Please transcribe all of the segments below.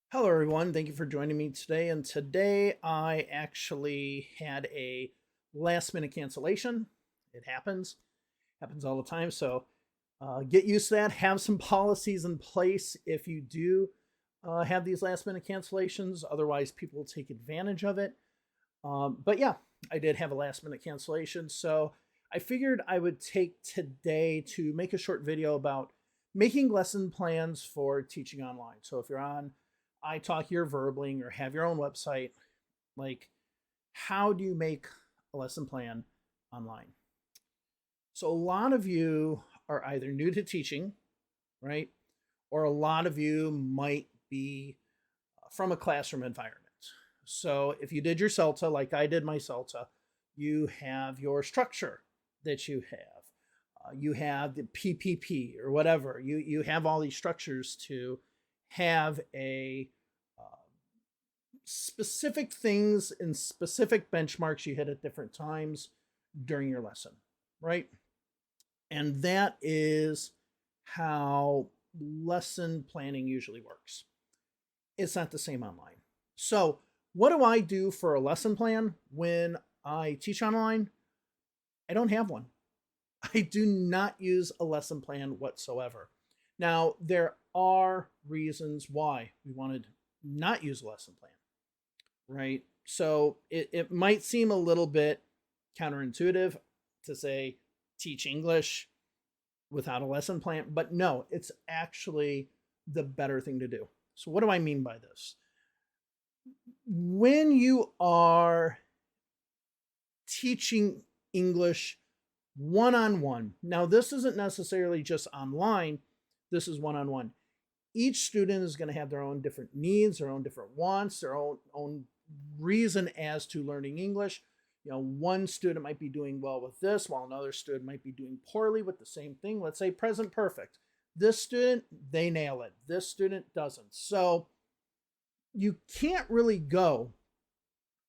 Hello, everyone. Thank you for joining me today. And today I actually had a last minute cancellation. It happens all the time. So get used to that. Have some policies in place if you do have these last minute cancellations. Otherwise, people will take advantage of it. But yeah, I did have a last minute cancellation. So I figured I would take today to make a short video about making lesson plans for teaching online. So if you're on iTalk, you're Verbling, or have your own website, like how do you make a lesson plan online? So a lot of you are either new to teaching, right? Or a lot of you might be from a classroom environment. So if you did your CELTA, like I did my CELTA, you have your structure that you have. You have the PPP or whatever. You have all these structures to have a specific things and specific benchmarks you hit at different times during your lesson, right? And that is how lesson planning usually works. It's not the same online. So, what do I do for a lesson plan when I teach online? I don't have one. I do not use a lesson plan whatsoever. Now, there are reasons why we want to not use a lesson plan, right? So it might seem a little bit counterintuitive to say teach English without a lesson plan, but no, it's actually the better thing to do. So, what do I mean by this? When you are teaching English one on one, now this isn't necessarily just online, this is one on one. Each student is going to have their own different needs, their own different wants, their own reason as to learning English. You know, one student might be doing well with this, while another student might be doing poorly with the same thing. Let's say present perfect. This student, they nail it. This student doesn't. So you can't really go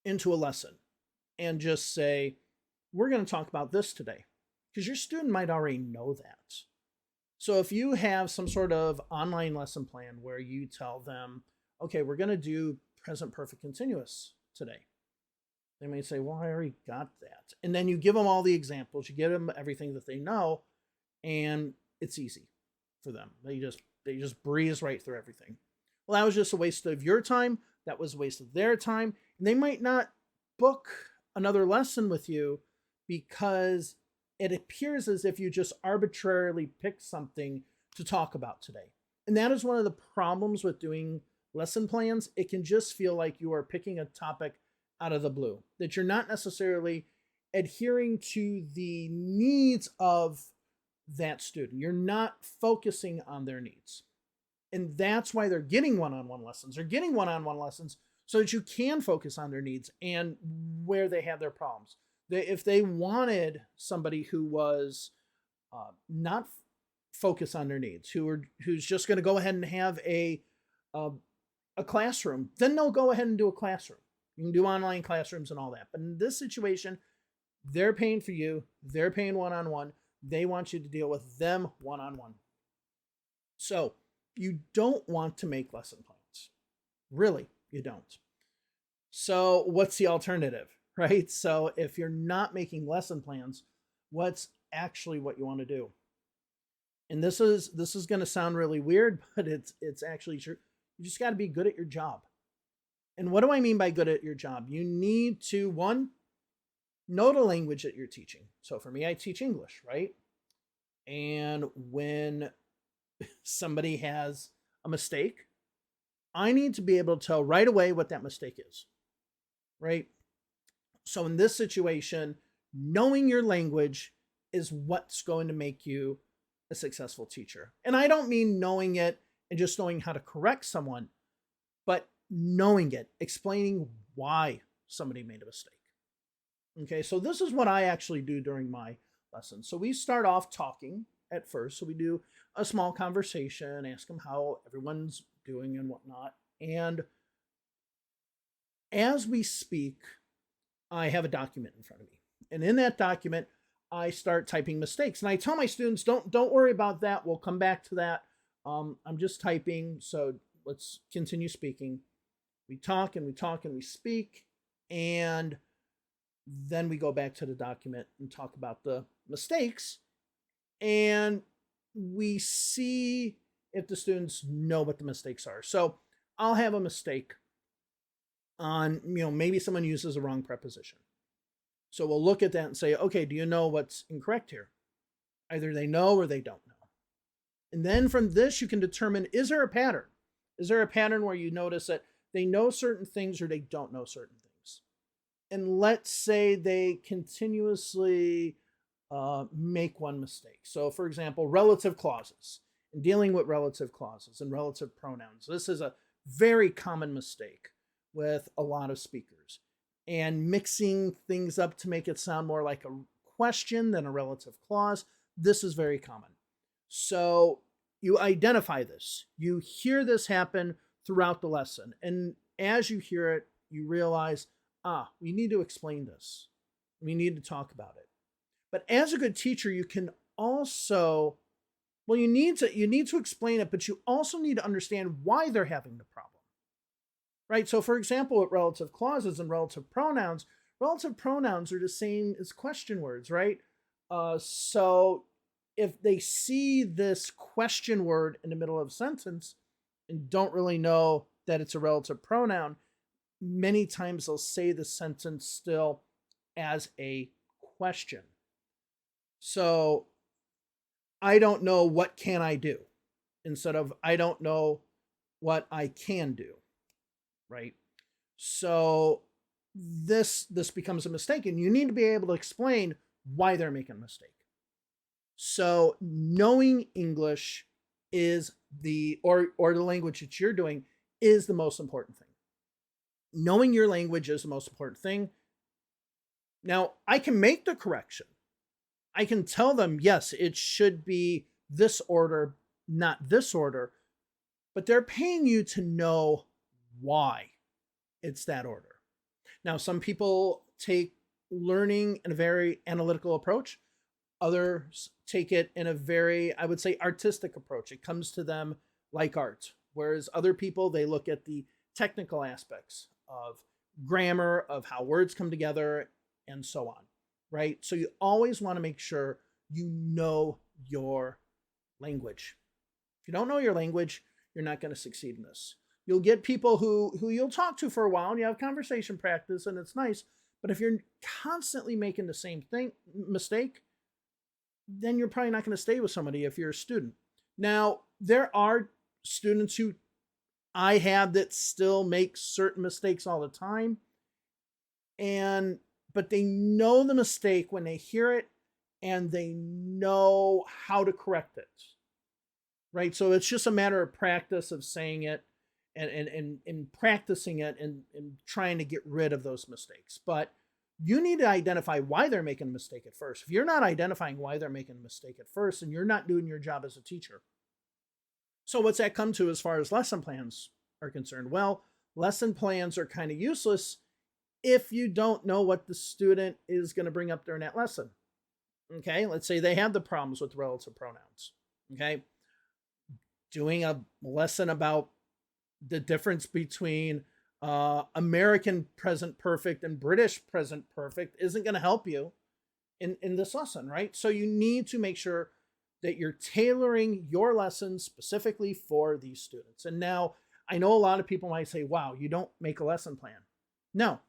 into a lesson and just say, we're going to talk about this today, because your student might already know that. So if you have some sort of online lesson plan where you tell them, okay, we're going to do present perfect continuous today. They may say, well, I already got that. And then you give them all the examples, you give them everything that they know, and it's easy for them. They just breeze right through everything. Well, that was just a waste of your time. That was a waste of their time. And they might not book another lesson with you because it appears as if you just arbitrarily picked something to talk about today. And that is one of the problems with doing lesson plans. It can just feel like you are picking a topic out of the blue, that you're not necessarily adhering to the needs of that student. You're not focusing on their needs. And that's why they're getting one-on-one lessons. They're getting one-on-one lessons so that you can focus on their needs and where they have their problems. If they wanted somebody who was not focused on their needs, who's just going to go ahead and have a classroom, then they'll go ahead and do a classroom. You can do online classrooms and all that. But in this situation, they're paying for you. They're paying one-on-one. They want you to deal with them one-on-one. So you don't want to make lesson plans. Really, you don't. So what's the alternative, right? So if you're not making lesson plans, what's actually what you want to do? And this is going to sound really weird, but it's actually true. You just got to be good at your job. And what do I mean by good at your job? You need to, one, know the language that you're teaching. So for me, I teach English, right? And when somebody has a mistake, I need to be able to tell right away what that mistake is, right? So in this situation, knowing your language is what's going to make you a successful teacher. And I don't mean knowing it and just knowing how to correct someone, but knowing it, explaining why somebody made a mistake. Okay, so this is what I actually do during my lessons. So we start off talking at first. So we do a small conversation, ask them how everyone's doing and whatnot. And as we speak, I have a document in front of me. And in that document, I start typing mistakes. And I tell my students, don't worry about that. We'll come back to that. I'm just typing. So let's continue speaking. We talk and we talk and we speak, and then we go back to the document and talk about the mistakes, and we see if the students know what the mistakes are. So I'll have a mistake on, maybe someone uses a wrong preposition. So we'll look at that and say, okay, do you know what's incorrect here? Either they know or they don't know. And then from this, you can determine, is there a pattern? Is there a pattern where you notice that they know certain things or they don't know certain things? And let's say they continuously make one mistake. So for example, relative clauses, and dealing with relative clauses and relative pronouns. This is a very common mistake with a lot of speakers, and mixing things up to make it sound more like a question than a relative clause. This is very common. So you identify this. You hear this happen throughout the lesson. And as you hear it, you realize, we need to explain this. We need to talk about it. But as a good teacher, you can also, you need to explain it, but you also need to understand why they're having the problem. Right? So for example, with relative clauses and relative pronouns are the same as question words, right? So if they see this question word in the middle of a sentence and don't really know that it's a relative pronoun, many times they'll say the sentence still as a question. So I don't know, what can I do? Instead of I don't know what I can do, right? So this becomes a mistake, and you need to be able to explain why they're making a mistake. So knowing English is or the language that you're doing is the most important thing. Knowing your language is the most important thing. Now, I can make the correction. I can tell them, yes, it should be this order, not this order, but they're paying you to know why it's that order. Now, some people take learning in a very analytical approach. Others take it in a very, I would say, artistic approach. It comes to them like art. Whereas other people, they look at the technical aspects of grammar, of how words come together, and so on, right? So you always want to make sure you know your language. If you don't know your language, you're not going to succeed in this. You'll get people who you'll talk to for a while, and you have conversation practice, and it's nice. But if you're constantly making the same mistake, then you're probably not going to stay with somebody if you're a student. Now, there are students who I have that still make certain mistakes all the time, but they know the mistake when they hear it, and they know how to correct it, right? So it's just a matter of practice of saying it and practicing it and trying to get rid of those mistakes. But you need to identify why they're making a mistake at first. If you're not identifying why they're making a mistake at first, then you're not doing your job as a teacher. So what's that come to as far as lesson plans are concerned? Well, lesson plans are kind of useless if you don't know what the student is going to bring up during that lesson. Okay, let's say they have the problems with relative pronouns. Okay, doing a lesson about the difference between American present perfect and British present perfect isn't going to help you in this lesson, right? So you need to make sure that you're tailoring your lessons specifically for these students. And now I know a lot of people might say, wow, you don't make a lesson plan. No,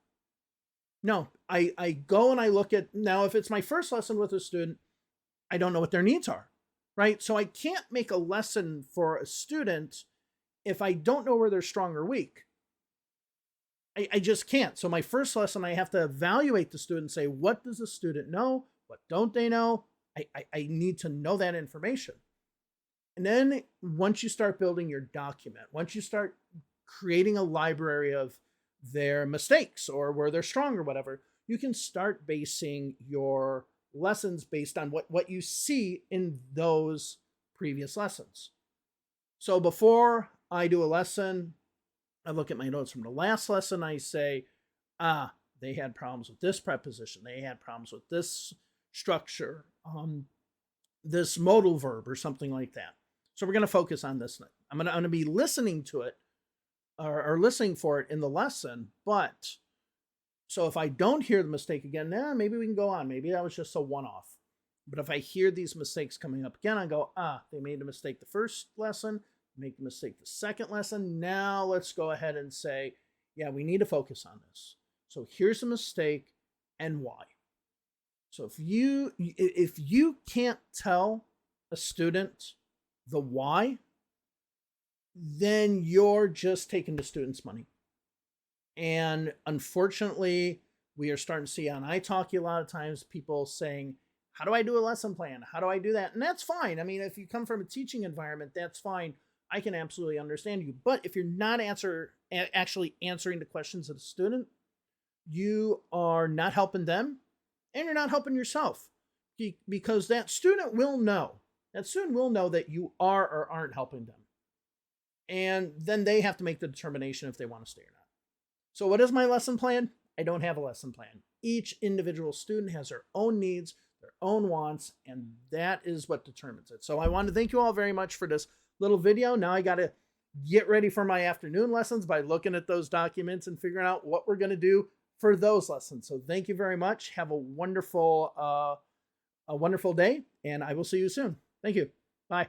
I go and I look at, now if it's my first lesson with a student, I don't know what their needs are, right? So I can't make a lesson for a student if I don't know where they're strong or weak. I just can't. So my first lesson, I have to evaluate the student and say, what does the student know? What don't they know? I need to know that information. And then once you start building your document, once you start creating a library of their mistakes or where they're strong or whatever, you can start basing your lessons based on what you see in those previous lessons. So before I do a lesson, I look at my notes from the last lesson. I say, they had problems with this preposition. They had problems with this structure, this modal verb or something like that. So we're going to focus on this. I'm going to be listening to it or listening for it in the lesson. But so if I don't hear the mistake again, maybe we can go on. Maybe that was just a one-off. But if I hear these mistakes coming up again, I go, they made a mistake the first lesson, make the mistake the second lesson. Now let's go ahead and say, yeah, we need to focus on this. So here's the mistake and why. So if you can't tell a student the why, then you're just taking the student's money. And unfortunately, we are starting to see on italki a lot of times people saying, how do I do a lesson plan? How do I do that? And that's fine. I mean, if you come from a teaching environment, that's fine. I can absolutely understand you. But if you're not actually answering the questions of the student, you are not helping them and you're not helping yourself, because that student will know. That student will know that you are or aren't helping them. And then they have to make the determination if they want to stay or not. So what is my lesson plan? I don't have a lesson plan. Each individual student has their own needs, their own wants, and that is what determines it. So I want to thank you all very much for this little video. Now I got to get ready for my afternoon lessons by looking at those documents and figuring out what we're going to do for those lessons. So thank you very much. Have a wonderful day, and I will see you soon. Thank you. Bye.